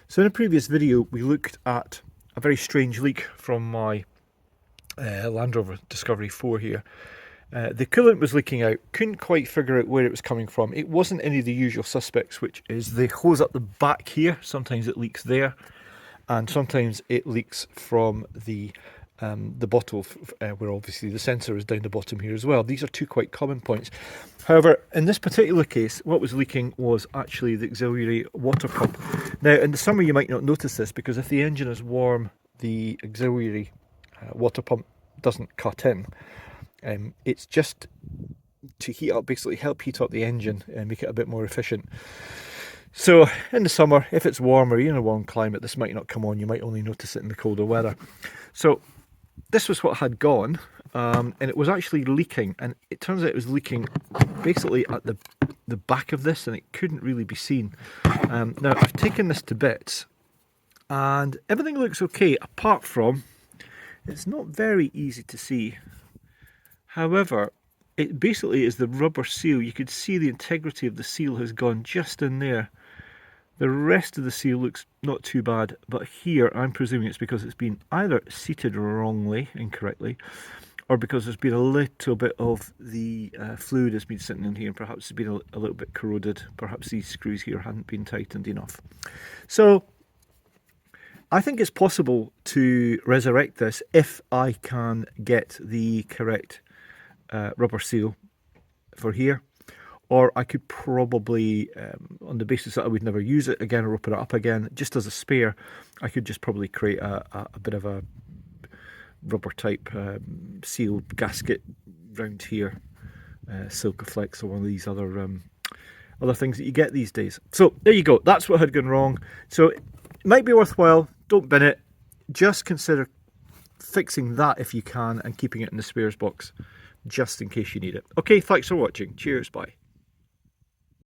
So in a previous video we looked at a very strange leak from my Land Rover Discovery 4 here. The coolant was leaking out, couldn't quite figure out where it was coming from. It wasn't any of the usual suspects, which is the hose up the back here. Sometimes it leaks there, and sometimes it leaks from the bottle, where obviously the sensor is down the bottom here as well. These are two quite common points. However, in this particular case, what was leaking was actually the auxiliary water pump. Now, in the summer you might not notice this, because if the engine is warm, the auxiliary water pump doesn't cut in. It's just to heat up, basically help heat up the engine and make it a bit more efficient. So in the summer, if it's warmer, you're in a warm climate, this might not come on. You might only notice it in the colder weather. So this was what had gone, and it was actually leaking, and it turns out it was leaking basically at the back of this, and it couldn't really be seen. Now I've taken this to bits and everything looks okay, apart from it's not very easy to see. However, it basically is the rubber seal. You could see the integrity of the seal has gone just in there. The rest of the seal looks not too bad, but here I'm presuming it's because it's been either seated wrongly, incorrectly, or because there's been a little bit of the fluid has been sitting in here, and perhaps it's been a little bit corroded. Perhaps these screws here hadn't been tightened enough. So I think it's possible to resurrect this if I can get the correct rubber seal for here. Or I could probably, on the basis that I would never use it again or open it up again, just as a spare, I could just probably create a bit of a rubber type seal gasket round here, Silkaflex or one of these other things that you get these days. So there you go, that's what had gone wrong. So it might be worthwhile, don't bin it, just consider fixing that if you can and keeping it in the spares box just in case you need it. Okay, thanks for watching, cheers, bye.